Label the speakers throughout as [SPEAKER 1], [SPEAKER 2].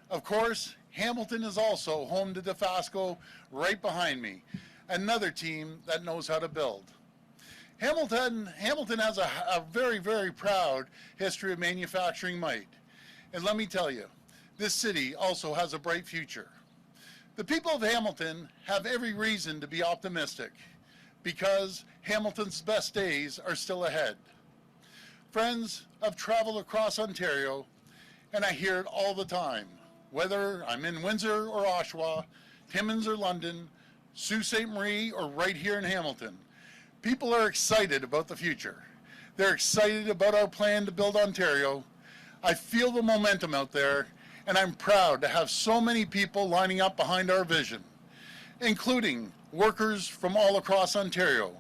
[SPEAKER 1] Of course, Hamilton is also home to Dofasco right behind me, another team that knows how to build. Hamilton has a very, very proud history of manufacturing might. And let me tell you, this city also has a bright future. The people of Hamilton have every reason to be optimistic because Hamilton's best days are still ahead. Friends, I've traveled across Ontario and I hear it all the time, whether I'm in Windsor or Oshawa, Timmins or London, Sault Ste. Marie or right here in Hamilton. People are excited about the future. They're excited about our plan to build Ontario. I feel the momentum out there, and I'm proud to have so many people lining up behind our vision, including workers from all across Ontario.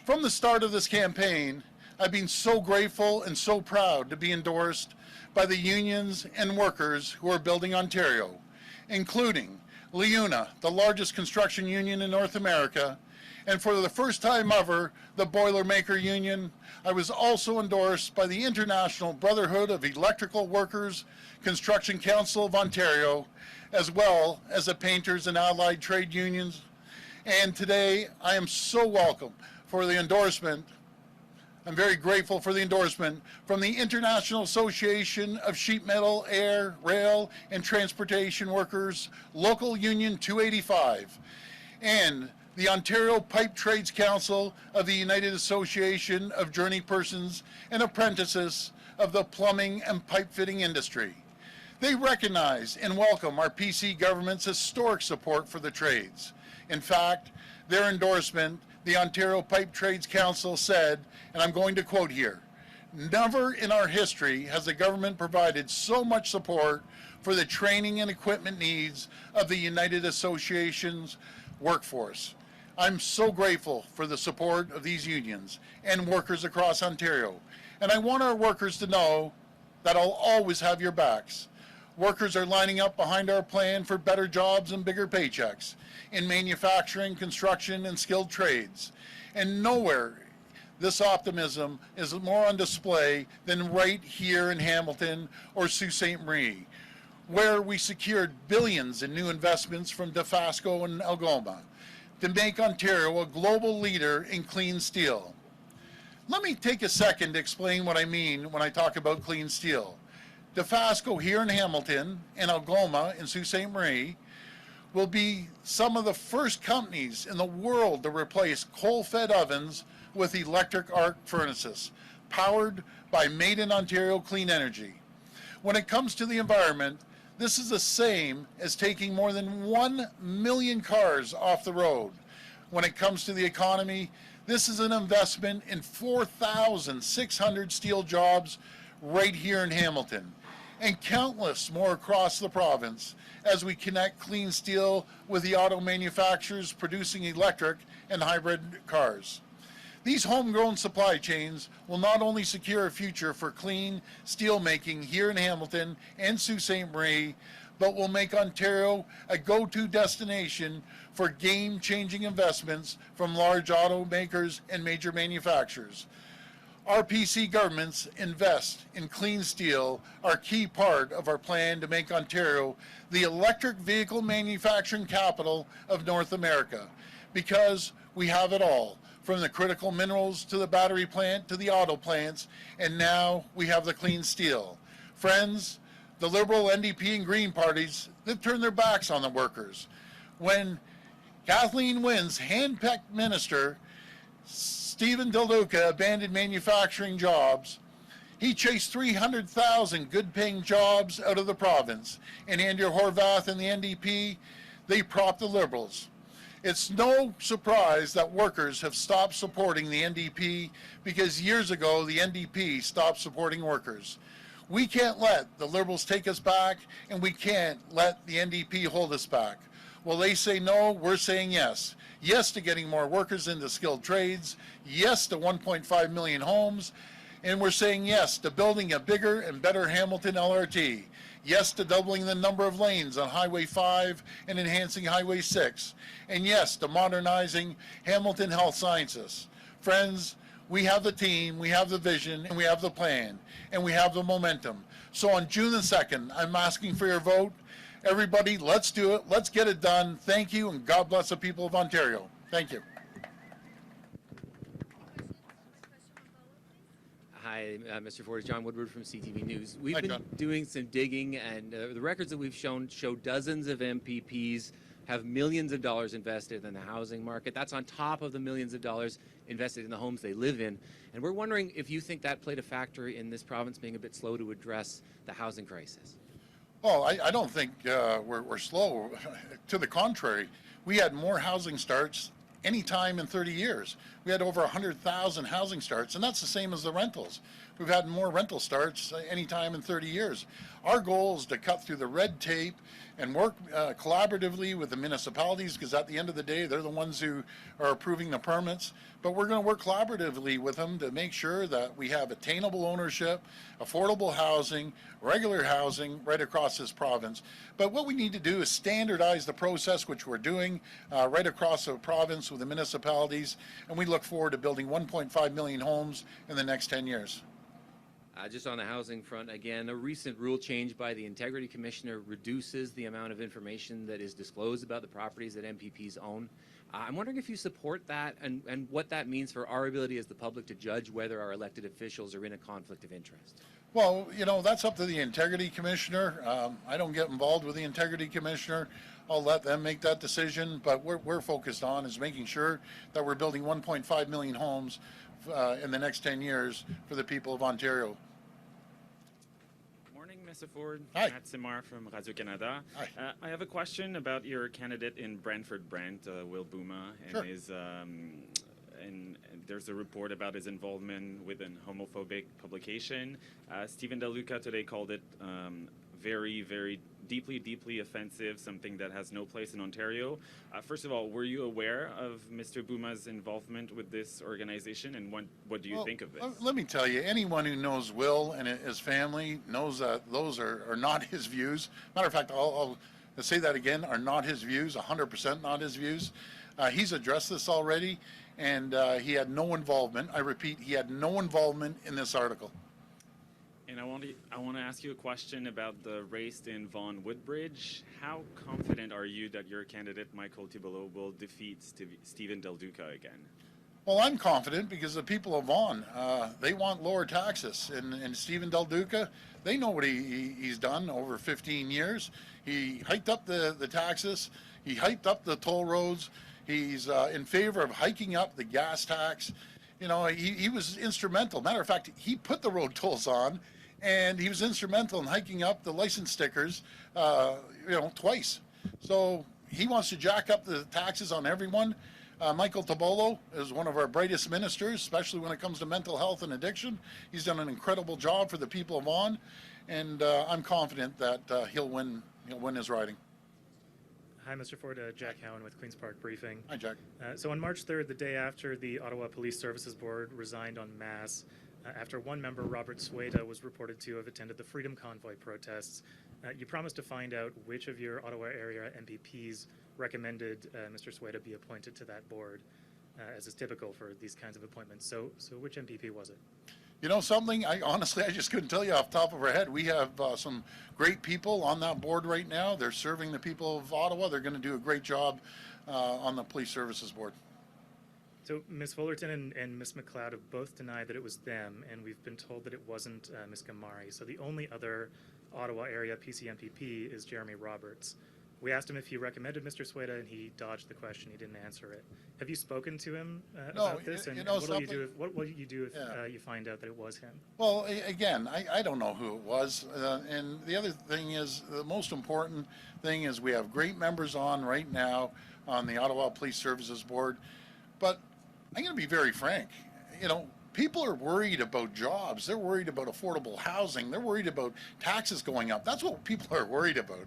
[SPEAKER 1] From the start of this campaign, I've been so grateful and so proud to be endorsed by the unions and workers who are building Ontario, including LIUNA, the largest construction union in North America, and for the first time ever, the Boilermaker Union. I was also endorsed by the International Brotherhood of Electrical Workers Construction Council of Ontario, as well as the Painters and Allied Trade Unions. And today, I am so welcome for the endorsement. I'm very grateful for the endorsement from the International Association of Sheet Metal, Air, Rail, and Transportation Workers, Local Union 285, and the Ontario Pipe Trades Council of the United Association of Journey Persons and Apprentices of the Plumbing and Pipe Fitting Industry. They recognize and welcome our PC government's historic support for the trades. In fact, their endorsement, the Ontario Pipe Trades Council said, and I'm going to quote here, "Never in our history has the government provided so much support for the training and equipment needs of the United Association's workforce." I'm so grateful for the support of these unions and workers across Ontario. And I want our workers to know that I'll always have your backs. Workers are lining up behind our plan for better jobs and bigger paychecks in manufacturing, construction, and skilled trades. And nowhere this optimism is more on display than right here in Hamilton or Sault Ste. Marie, where we secured billions in new investments from Dofasco and Algoma to make Ontario a global leader in clean steel. Let me take a second to explain what I mean when I talk about clean steel. Dofasco here in Hamilton and Algoma in Sault Ste. Marie will be some of the first companies in the world to replace coal-fed ovens with electric arc furnaces, powered by Made in Ontario clean energy. When it comes to the environment, this is the same as taking more than 1 million cars off the road. When it comes to the economy, this is an investment in 4,600 steel jobs right here in Hamilton, and countless more across the province as we connect clean steel with the auto manufacturers producing electric and hybrid cars. These homegrown supply chains will not only secure a future for clean steel making here in Hamilton and Sault Ste. Marie, but will make Ontario a go-to destination for game-changing investments from large automakers and major manufacturers. Our PC governments invest in clean steel are a key part of our plan to make Ontario the electric vehicle manufacturing capital of North America, because we have it all, from the critical minerals to the battery plant to the auto plants, and now we have the clean steel. Friends, the Liberal, NDP, and Green parties, they've turned their backs on the workers. When Kathleen Wynne's hand-picked minister, Stephen Del Duca, abandoned manufacturing jobs, he chased 300,000 good-paying jobs out of the province. And Andrew Horwath and the NDP, they propped the Liberals. It's no surprise that workers have stopped supporting the NDP because years ago the NDP stopped supporting workers. We can't let the Liberals take us back, and we can't let the NDP hold us back. Well, they say no, we're saying yes. Yes to getting more workers into skilled trades, yes to 1.5 million homes, and we're saying yes to building a bigger and better Hamilton LRT. Yes to doubling the number of lanes on Highway 5 and enhancing Highway 6. And yes to modernizing Hamilton Health Sciences. Friends, we have the team, we have the vision, and we have the plan, and we have the momentum. So on June the 2nd, I'm asking for your vote. Everybody, let's do it. Let's get it done. Thank you, and God bless the people of Ontario. Thank you.
[SPEAKER 2] Hi, Mr. Ford. John Woodward from CTV News. We've
[SPEAKER 1] Hi,
[SPEAKER 2] been
[SPEAKER 1] John.
[SPEAKER 2] doing some digging, and the records that we've shown show dozens of MPPs have millions of dollars invested in the housing market. That's on top of the millions of dollars invested in the homes they live in. And we're wondering if you think that played a factor in this province being a bit slow to address the housing crisis.
[SPEAKER 1] Well, I don't think we're slow. To the contrary, we had more housing starts any time in 30 years. We had over 100,000 housing starts, and that's the same as the rentals. We've had more rental starts any time in 30 years. Our goal is to cut through the red tape and work collaboratively with the municipalities, because at the end of the day, they're the ones who are approving the permits. But we're going to work collaboratively with them to make sure that we have attainable ownership, affordable housing, regular housing right across this province. But what we need to do is standardize the process, which we're doing right across the province with the municipalities, and we look forward to building 1.5 million homes in the next 10 years.
[SPEAKER 2] Just on the housing front, again, a recent rule change by the Integrity Commissioner reduces the amount of information that is disclosed about the properties that MPPs own. I'm wondering if you support that and what that means for our ability as the public to judge whether our elected officials are in a conflict of interest.
[SPEAKER 1] Well, you know, that's up to the Integrity Commissioner. I don't get involved with the Integrity Commissioner. I'll let them make that decision, but we're focused on is making sure that we're building 1.5 million homes in the next 10 years for the people of Ontario.
[SPEAKER 3] Morning, Mr. Ford.
[SPEAKER 1] Hi.
[SPEAKER 3] Matt Simar from Radio-Canada.
[SPEAKER 1] Hi.
[SPEAKER 3] I have a question about your candidate in Brantford, Will Bouma, and
[SPEAKER 1] Sure.
[SPEAKER 3] his and there's a report about his involvement with an homophobic publication. Stephen Del Duca today called it very, very deeply offensive, something that has no place in Ontario. First of all, were you aware of Mr. Bouma's involvement with this organization, and what do you think of this?
[SPEAKER 1] Let me tell you, anyone who knows Will and his family knows that those are not his views. Matter of fact, I'll say that again, are not his views, 100% not his views. He's addressed this already, and he had no involvement. I repeat, he had no involvement in this article.
[SPEAKER 3] And I want to ask you a question about the race in Vaughan Woodbridge. How confident are you that your candidate, Michael Thibodeau, will defeat Stephen Del Duca again?
[SPEAKER 1] Well, I'm confident because the people of Vaughan, they want lower taxes. And Stephen Del Duca, they know what he's done over 15 years. He hiked up the taxes. He hiked up the toll roads. He's in favor of hiking up the gas tax. You know, he was instrumental. Matter of fact, he put the road tolls on, and he was instrumental in hiking up the license stickers, twice. So he wants to jack up the taxes on everyone. Michael Thibodeau is one of our brightest ministers, especially when it comes to mental health and addiction. He's done an incredible job for the people of Vaughan, and I'm confident that he'll win his riding.
[SPEAKER 4] Hi, Mr. Ford. Jack Howen with Queen's Park Briefing.
[SPEAKER 1] Hi, Jack.
[SPEAKER 4] So on March 3rd, the day after the Ottawa Police Services Board resigned en masse, after one member, Robert Sueda, was reported to have attended the Freedom Convoy protests, you promised to find out which of your Ottawa area MPPs recommended Mr. Sueda be appointed to that board, as is typical for these kinds of appointments. So which MPP was it?
[SPEAKER 1] You know something? I just couldn't tell you off the top of our head. We have some great people on that board right now. They're serving the people of Ottawa. They're going to do a great job on the Police Services Board.
[SPEAKER 4] So Ms. Fullerton and Ms. McLeod have both denied that it was them, and we've been told that it wasn't Ms. Gamari. So the only other Ottawa area PC MPP is Jeremy Roberts. We asked him if he recommended Mr. Sueda, and he dodged the question. He didn't answer it. Have you spoken to him about this? And what will you do if you find out that it was him? Well,
[SPEAKER 1] again, I don't know who it was. And the other thing is, the most important thing is we have great members on right now on the Ottawa Police Services Board. But I'm going to be very frank. You know, people are worried about jobs. They're worried about affordable housing. They're worried about taxes going up. That's what people are worried about.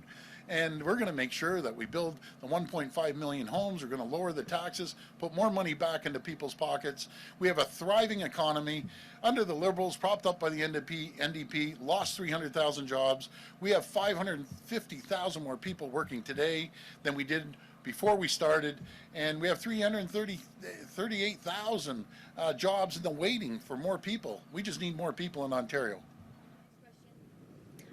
[SPEAKER 1] And we're going to make sure that we build the 1.5 million homes. We're going to lower the taxes, put more money back into people's pockets. We have a thriving economy. Under the Liberals, propped up by the NDP, lost 300,000 jobs. We have 550,000 more people working today than we did before we started, and we have 338,000 jobs in the waiting for more people. We just need more people in Ontario.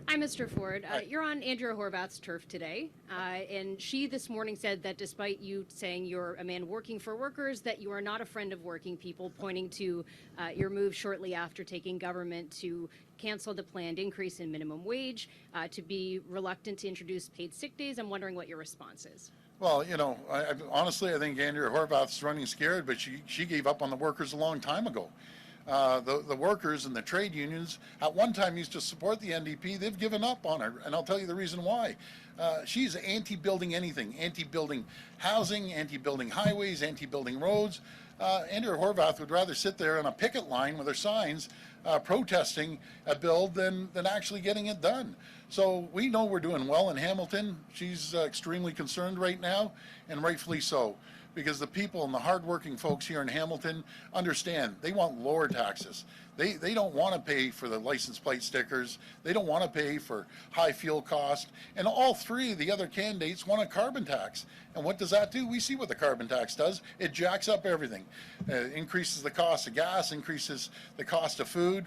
[SPEAKER 5] Hi, Mr. Ford.
[SPEAKER 1] Hi.
[SPEAKER 5] You're on Andrea Horvath's turf today, and she this morning said that despite you saying you're a man working for workers, that you are not a friend of working people, pointing to your move shortly after taking government to cancel the planned increase in minimum wage, to be reluctant to introduce paid sick days. I'm wondering what your response is.
[SPEAKER 1] Well, honestly, I think Andrea Horvath's running scared, but she gave up on the workers a long time ago. The workers and the trade unions at one time used to support the NDP. They've given up on her, and I'll tell you the reason why. She's anti-building anything, anti-building housing, anti-building highways, anti-building roads. Andrea Horvath would rather sit there on a picket line with her signs protesting a bill than actually getting it done. So we know we're doing well in Hamilton. She's extremely concerned right now, and rightfully so, because the people and the hardworking folks here in Hamilton understand they want lower taxes. They don't want to pay for the license plate stickers. They don't want to pay for high fuel cost. And all three of the other candidates want a carbon tax. And what does that do? We see what the carbon tax does. It jacks up everything. Increases the cost of gas, increases the cost of food.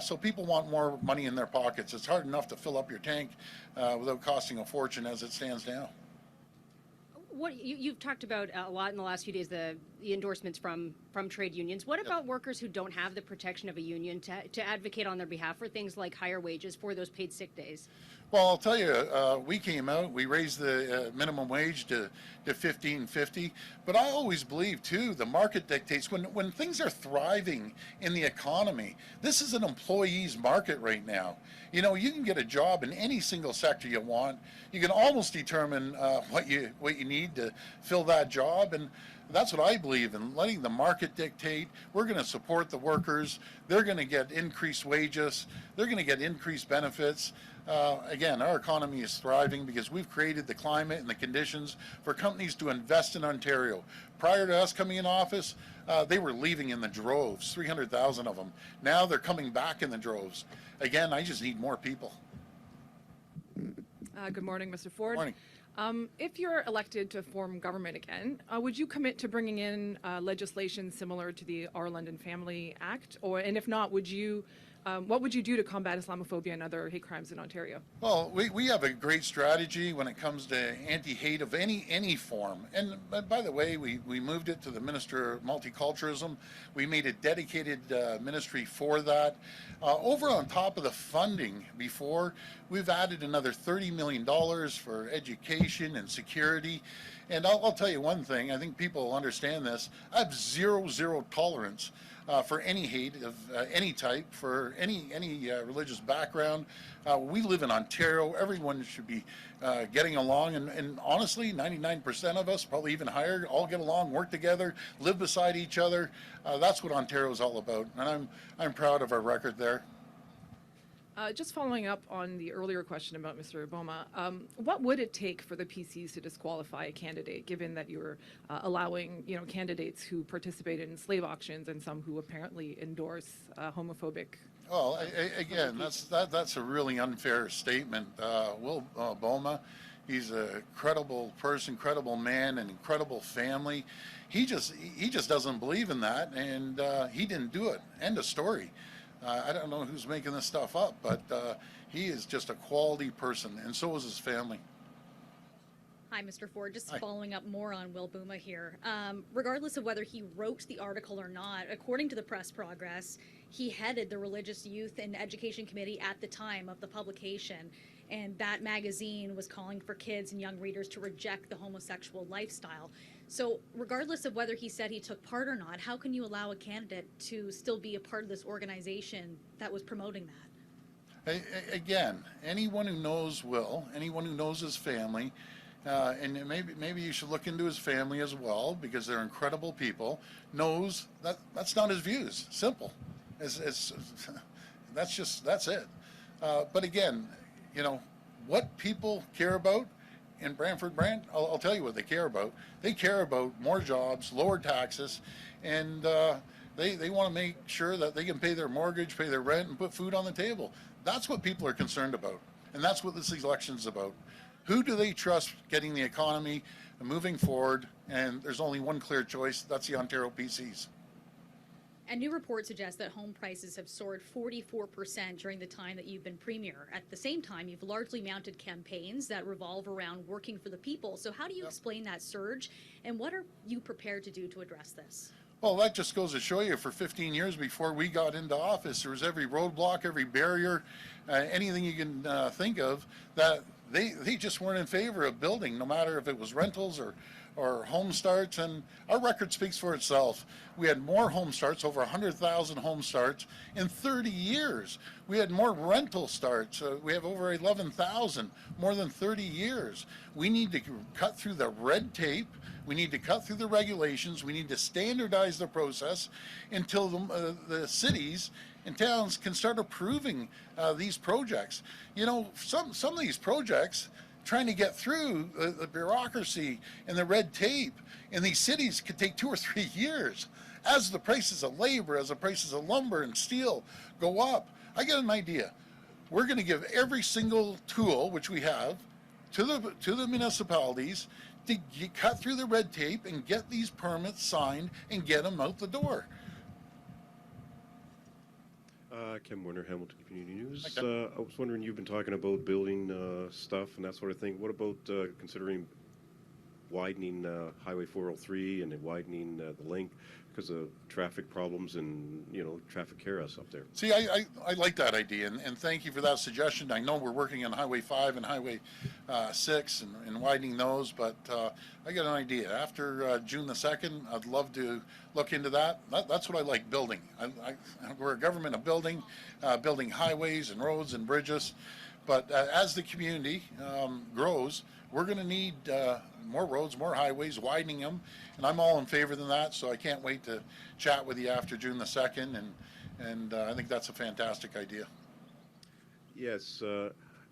[SPEAKER 1] So people want more money in their pockets. It's hard enough to fill up your tank without costing a fortune as it stands now.
[SPEAKER 5] What you've talked about a lot in the last few days, the endorsements from trade unions. What about workers who don't have the protection of a union to advocate on their behalf for things like higher wages for those paid sick days?
[SPEAKER 1] Well, I'll tell you, we came out, we raised the minimum wage to $15.50, but I always believe too, the market dictates when things are thriving in the economy. This is an employee's market right now. You know, you can get a job in any single sector you want. You can almost determine what you need to fill that job, and that's what I believe in, letting the market dictate. We're going to support the workers. They're going to get increased wages. They're going to get increased benefits. Again, our economy is thriving because we've created the climate and the conditions for companies to invest in Ontario. Prior to us coming in office, they were leaving in the droves, 300,000 of them. Now they're coming back in the droves. Again, I just need more people.
[SPEAKER 6] Good morning, Mr. Ford.
[SPEAKER 1] Morning.
[SPEAKER 6] If you're elected to form government again, would you commit to bringing in legislation similar to the Our London Family Act? And if not, what would you do to combat Islamophobia and other hate crimes in Ontario?
[SPEAKER 1] Well, we have a great strategy when it comes to anti-hate of any form. And by the way, we moved it to the Minister of Multiculturalism. We made a dedicated ministry for that. Over on top of the funding before, we've added another $30 million for education and security. And I'll tell you one thing, I think people will understand this. I have zero tolerance for any hate of any type, for any religious background. We live in Ontario. Everyone should be getting along, and honestly, 99% of us, probably even higher, all get along, work together, live beside each other. That's what Ontario is all about, and I'm proud of our record there.
[SPEAKER 6] Just following up on the earlier question about Mr. Obama, what would it take for the PCs to disqualify a candidate, given that you're allowing, candidates who participate in slave auctions and some who apparently endorse homophobic?
[SPEAKER 1] Well, again, that's a really unfair statement. Will Obama, he's a credible person, credible man, an incredible family. He just doesn't believe in that, and he didn't do it. End of story. I don't know who's making this stuff up, but he is just a quality person, and so is his family.
[SPEAKER 7] Hi, Mr. Ford. Just
[SPEAKER 1] Hi.
[SPEAKER 7] following up more on Will Bouma here. Regardless of whether he wrote the article or not, according to the Press Progress, he headed the Religious Youth and Education Committee at the time of the publication, and that magazine was calling for kids and young readers to reject the homosexual lifestyle. So regardless of whether he said he took part or not, how can you allow a candidate to still be a part of this organization that was promoting that?
[SPEAKER 1] Again, anyone who knows Will, anyone who knows his family, and maybe you should look into his family as well, because they're incredible people, knows that that's not his views. Simple. That's it. But again, what people care about in Brantford, I'll tell you what they care about. They care about more jobs, lower taxes, and they want to make sure that they can pay their mortgage, pay their rent, and put food on the table. That's what people are concerned about, and that's what this election is about. Who do they trust getting the economy moving forward? And there's only one clear choice. That's the Ontario PCs.
[SPEAKER 7] A new report suggests that home prices have soared 44% during the time that you've been premier. At the same time, you've largely mounted campaigns that revolve around working for the people. So how do you explain that surge, and what are you prepared to do to address this?
[SPEAKER 1] Well, that just goes to show you, for 15 years before we got into office, there was every roadblock, every barrier, anything you can think of, that they just weren't in favor of building, no matter if it was rentals or home starts. And our record speaks for itself. We had more home starts, over 100,000 home starts in 30 years. We had more rental starts. We have over 11,000, more than 30 years. We need to cut through the red tape. We need to cut through the regulations. We need to standardize the process until the cities and towns can start approving these projects. You know, some of these projects, trying to get through the bureaucracy and the red tape in these cities could take 2 or 3 years. As the prices of labor, as the prices of lumber and steel go up, I get an idea. We're going to give every single tool, which we have, to the municipalities to cut through the red tape and get these permits signed and get them out the door.
[SPEAKER 8] Ken Warner, Hamilton Community News. I was wondering, you've been talking about building stuff and that sort of thing. What about considering widening Highway 403 and widening the link because of traffic problems and, you know, traffic chaos up there?
[SPEAKER 1] See, I like that idea, and thank you for that suggestion. I know we're working on Highway 5 and Highway 6 and widening those, but I got an idea. After June the 2nd, I'd love to look into that. That's what I like, building. We're a government of building, building highways and roads and bridges, but as the community grows, we're going to need more roads, more highways, widening them, and I'm all in favor of that, so I can't wait to chat with you after June the 2nd, and I think that's a fantastic idea.
[SPEAKER 8] Yes.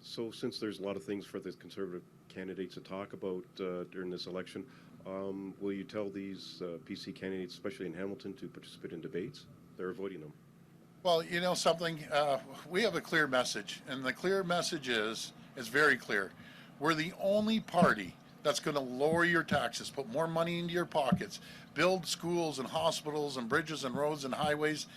[SPEAKER 8] So since there's a lot of things for the Conservative candidates to talk about during this election, will you tell these PC candidates, especially in Hamilton, to participate in debates? They're avoiding them.
[SPEAKER 1] Well, you know something, we have a clear message, and the clear message is very clear. We're the only party that's going to lower your taxes, put more money into your pockets, build schools and hospitals and bridges and roads and highways.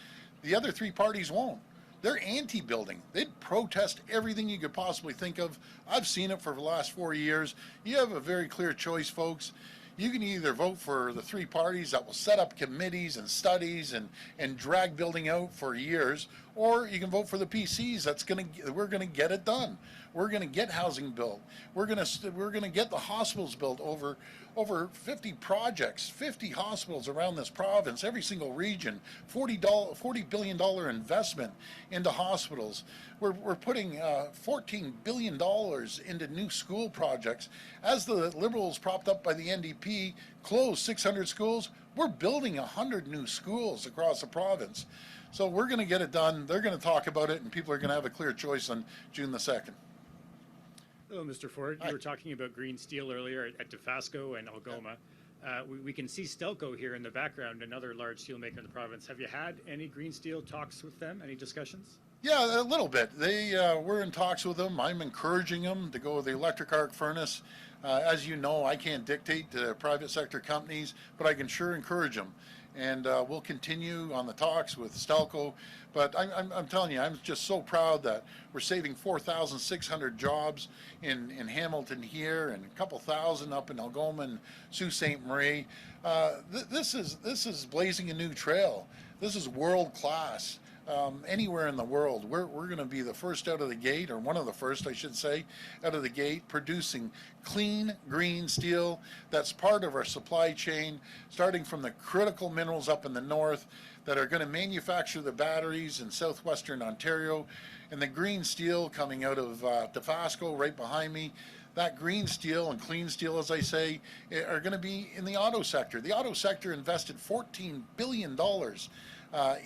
[SPEAKER 1] The other three parties won't. They're anti-building. They'd protest everything you could possibly think of. I've seen it for the last 4 years. You have a very clear choice, folks. You can either vote for the three parties that will set up committees and studies and drag building out for years, or you can vote for the PCs. We're going to get it done. We're going to get housing built. We're going to get the hospitals built. Over 50 projects, 50 hospitals around this province, every single region, $40 billion investment into hospitals. We're putting $14 billion into new school projects. As the Liberals, propped up by the NDP, closed 600 schools, we're building 100 new schools across the province. So we're going to get it done. They're going to talk about it, and people are going to have a clear choice on June the 2nd.
[SPEAKER 9] Hello, Mr. Ford. You were talking about green steel earlier at Dofasco and Algoma. We can see Stelco here in the background, another large steelmaker in the province. Have you had any green steel talks with them? Any discussions?
[SPEAKER 1] Yeah, a little bit. We're in talks with them. I'm encouraging them to go with the electric arc furnace. As you know, I can't dictate to private sector companies, but I can sure encourage them. And we'll continue on the talks with Stelco. But I'm telling you, I'm just so proud that we're saving 4,600 jobs in Hamilton here, and a couple thousand up in Algoma and Sault Ste. Marie. This is blazing a new trail. This is world class. Anywhere in the world, we're going to be the first out of the gate, or one of the first, I should say, out of the gate, producing clean green steel that's part of our supply chain, starting from the critical minerals up in the north that are going to manufacture the batteries in southwestern Ontario, and the green steel coming out of Dofasco right behind me. That green steel and clean steel, as I say, are going to be in the auto sector. The auto sector invested $14 billion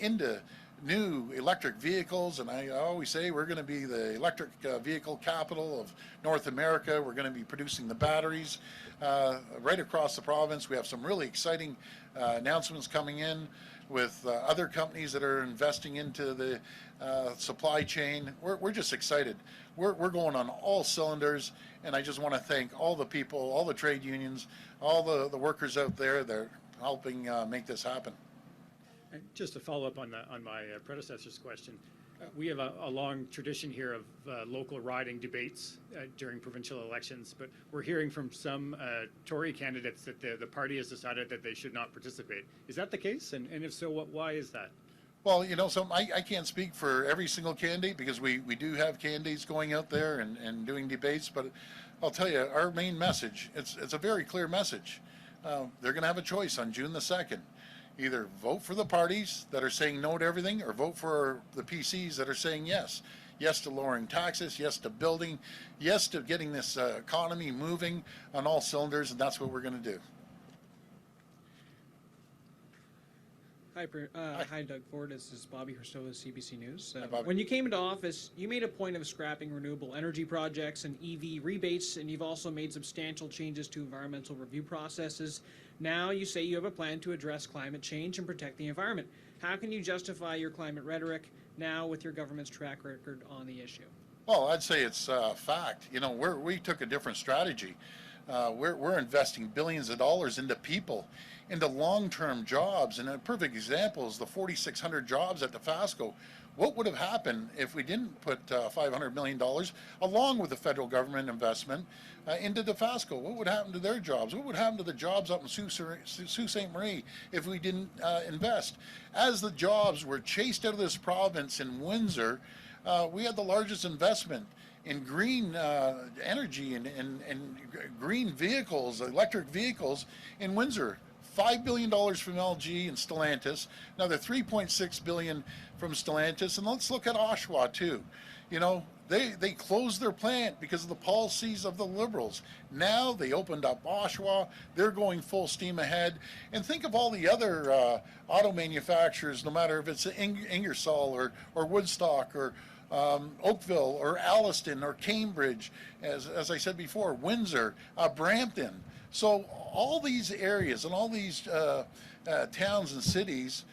[SPEAKER 1] into new electric vehicles, and I always say we're going to be the electric vehicle capital of North America. We're going to be producing the batteries right across the province. We have some really exciting announcements coming in with other companies that are investing into the supply chain. We're just excited. We're going on all cylinders, and I just want to thank all the people, all the trade unions, all the workers out there that are helping make this happen.
[SPEAKER 9] And just to follow up on my predecessor's question, we have a long tradition here of local riding debates during provincial elections, but we're hearing from some Tory candidates that the party has decided that they should not participate. Is that the case? And if so, why is that?
[SPEAKER 1] Well, so I can't speak for every single candidate because we do have candidates going out there and doing debates, but I'll tell you, our main message, it's a very clear message. They're going to have a choice on June the 2nd. Either vote for the parties that are saying no to everything or vote for the PCs that are saying yes. Yes to lowering taxes, yes to building, yes to getting this economy moving on all cylinders, and that's what we're going to do.
[SPEAKER 10] Hi, Doug Ford. This is Bobby Herstola, CBC News.
[SPEAKER 1] Hi, Bobby.
[SPEAKER 10] When you came into office, you made a point of scrapping renewable energy projects and EV rebates, and you've also made substantial changes to environmental review processes. Now you say you have a plan to address climate change and protect the environment. How can you justify your climate rhetoric now with your government's track record on the issue?
[SPEAKER 1] Well, I'd say it's fact. We took a different strategy. We're investing billions of dollars into people, into long-term jobs, and a perfect example is the 4,600 jobs at Dofasco. What would have happened if we didn't put $500 million, along with the federal government investment, into Dofasco? What would happen to their jobs? What would happen to the jobs up in Sault Ste. Marie if we didn't invest? As the jobs were chased out of this province in Windsor, we had the largest investment in green energy and green vehicles, electric vehicles in Windsor. $5 billion from LG and Stellantis, another $3.6 billion from Stellantis, and let's look at Oshawa too. They closed their plant because of the policies of the Liberals. Now they opened up Oshawa, they're going full steam ahead, and think of all the other auto manufacturers, no matter if it's Ingersoll or Woodstock or Oakville or Alliston or Cambridge, as I said before, Windsor, Brampton. So all these areas and all these towns and cities,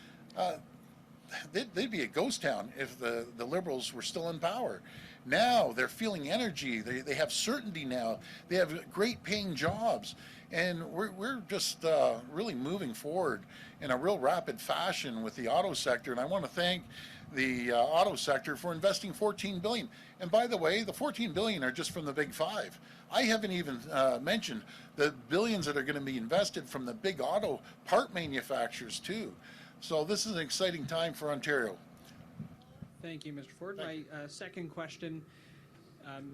[SPEAKER 1] they'd be a ghost town if the Liberals were still in power. Now they're feeling energy. They have certainty now. They have great paying jobs. And we're just really moving forward in a real rapid fashion with the auto sector. And I want to thank the auto sector for investing $14 billion. And by the way, the $14 billion are just from the big five. I haven't even mentioned the billions that are going to be invested from the big auto part manufacturers too. So this is an exciting time for Ontario.
[SPEAKER 10] Thank you, Mr. Ford. My second question,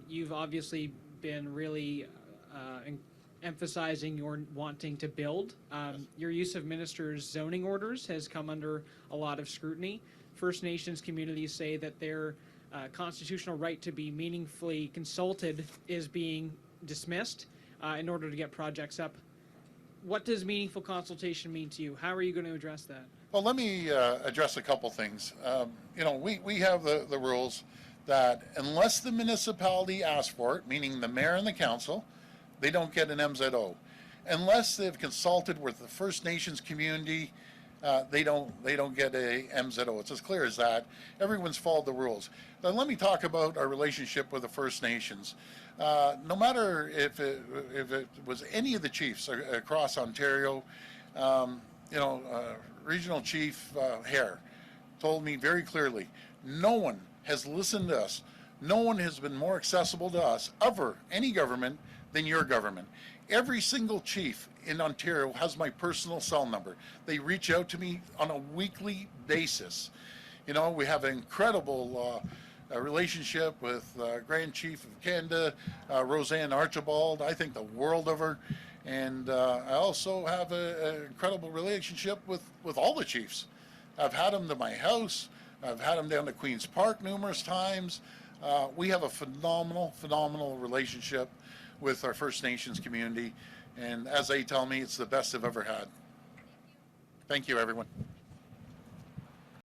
[SPEAKER 10] you've obviously been really emphasizing your wanting to build. Your use of ministers' zoning orders has come under a lot of scrutiny. First Nations communities say that their constitutional right to be meaningfully consulted is being dismissed in order to get projects up. What does meaningful consultation mean to you? How are you going to address that?
[SPEAKER 1] Well, let me address a couple things. We have the rules that unless the municipality asks for it, meaning the mayor and the council, they don't get an MZO. Unless they've consulted with the First Nations community, they don't get a MZO. It's as clear as that. Everyone's followed the rules. Now, let me talk about our relationship with the First Nations. No matter if it was any of the chiefs across Ontario, Regional Chief Hare told me very clearly, no one has listened to us. No one has been more accessible to us, ever, any government, than your government. Every single chief in Ontario has my personal cell number. They reach out to me on a weekly basis. We have an incredible relationship with Grand Chief of Canada, Roseanne Archibald. I think the world of her. And I also have an incredible relationship with all the chiefs. I've had them to my house. I've had them down to Queen's Park numerous times. We have a phenomenal relationship with our First Nations community. And as they tell me, it's the best they've ever had. Thank you, everyone.